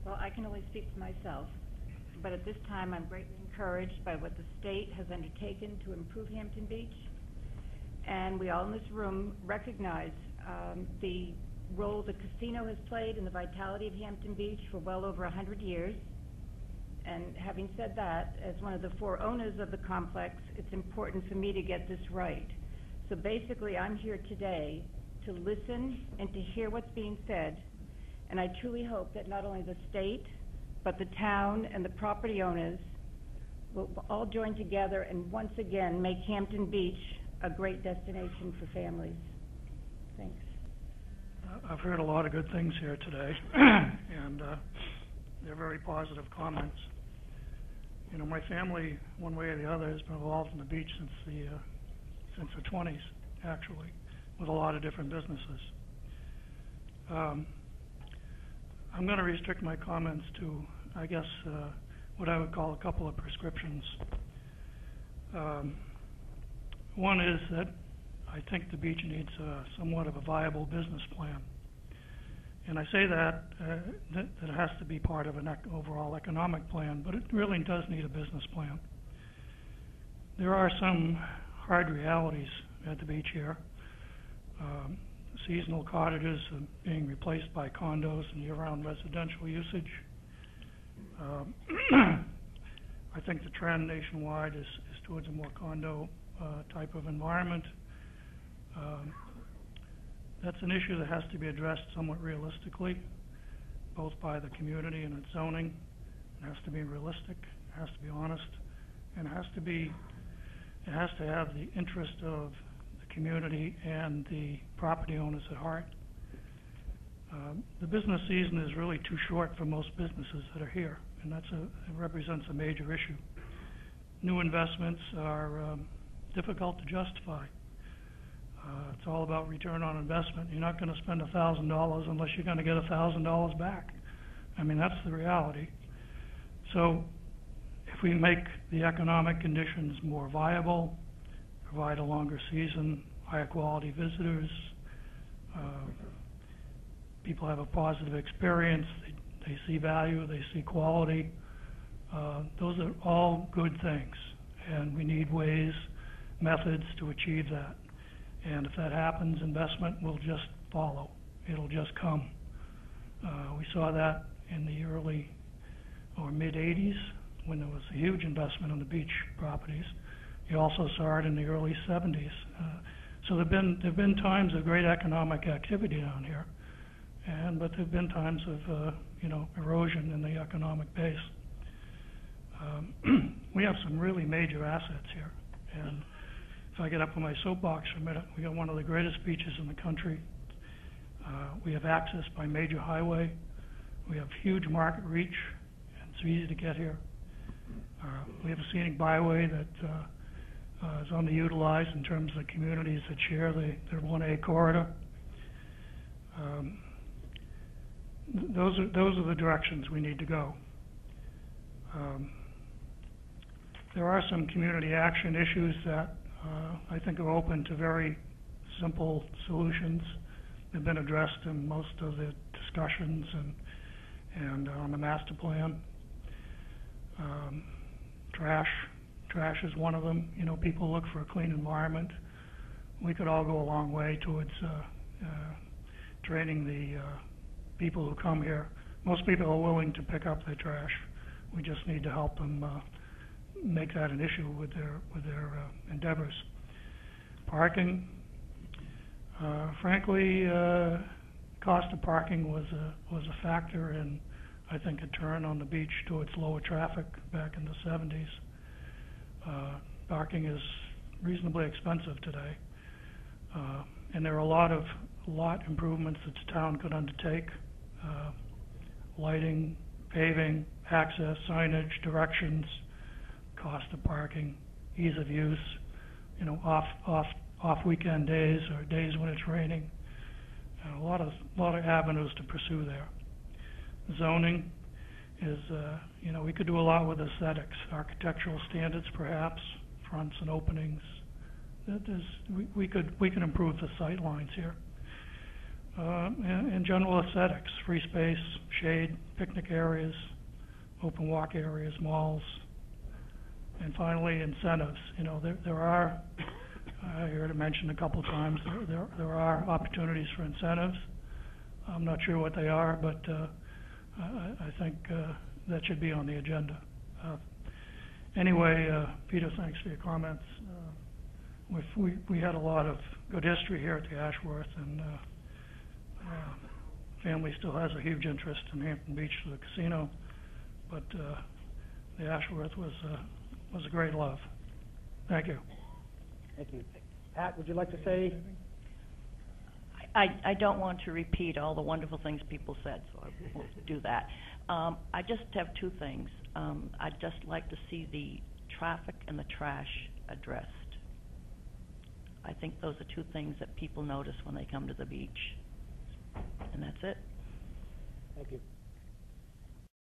Well, I can only speak for myself, but at this time I'm greatly encouraged by what the state has undertaken to improve Hampton Beach. And we all in this room recognize the role the casino has played in the vitality of Hampton Beach for well over 100 years. And having said that, as one of the 4 owners of the complex, it's important for me to get this right. So basically, I'm here today to listen and to hear what's being said, and I truly hope that not only the state, but the town and the property owners will all join together and once again make Hampton Beach a great destination for families. Thanks. I've heard a lot of good things here today, and they're very positive comments. You know, my family, one way or the other, has been involved in the beach since the 20s, actually, with a lot of different businesses. I'm going to restrict my comments to, I guess, what I would call a couple of prescriptions. One is that I think the beach needs somewhat of a viable business plan. And I say that it has to be part of an overall economic plan, but it really does need a business plan. There are some hard realities at the beach here. Seasonal cottages are being replaced by condos and year-round residential usage. I think the trend nationwide is towards a more condo type of environment. That's an issue that has to be addressed somewhat realistically, both by the community and its zoning. It has to be realistic, it has to be honest, and it has to have the interest of the community and the property owners at heart. The business season is really too short for most businesses that are here, and it represents a major issue. New investments are difficult to justify. It's all about return on investment. You're not going to spend $1,000 unless you're going to get $1,000 back. I mean, that's the reality. So if we make the economic conditions more viable, provide a longer season, higher quality visitors, people have a positive experience, they see value, they see quality, those are all good things. And we need ways, methods to achieve that. And if that happens, investment will just follow. It'll just come. We saw that in the early or mid-'80s when there was a huge investment on the beach properties. You also saw it in the early '70s. So there've been times of great economic activity down here, but there've been times of erosion in the economic base. We have some really major assets here, and if I get up on my soapbox for a minute, we got one of the greatest beaches in the country. We have access by major highway. We have huge market reach, and it's easy to get here. We have a scenic byway that is underutilized in terms of the communities that share their 1A corridor. Those are the directions we need to go. There are some community action issues that I think are open to very simple solutions. They've been addressed in most of the discussions and on the master plan. Trash is one of them. You know, people look for a clean environment. We could all go a long way towards training the people who come here. Most people are willing to pick up their trash. We just need to help them make that an issue with their endeavors. Parking, frankly, cost of parking was a factor in, I think, a turn on the beach towards lower traffic back in the '70s. Parking is reasonably expensive today, and there are a lot improvements that the town could undertake: lighting, paving, access, signage, directions, cost of parking, ease of use, off weekend days or days when it's raining. A lot of avenues to pursue there. Zoning is, we could do a lot with aesthetics, architectural standards perhaps, fronts and openings. We could improve the sight lines here. and general aesthetics, free space, shade, picnic areas, open walk areas, malls. And finally, incentives. You know, there are, I heard it mentioned a couple of times, there are opportunities for incentives. I'm not sure what they are, but I think that should be on the agenda. Anyway, Peter, thanks for your comments. We had a lot of good history here at the Ashworth, and family still has a huge interest in Hampton Beach for the casino, but the Ashworth was a great love. Thank you. Thank you. Pat, would you like to say? I don't want to repeat all the wonderful things people said, so I won't do that. I just have two things. I'd just like to see the traffic and the trash addressed. I think those are two things that people notice when they come to the beach. And that's it. Thank you.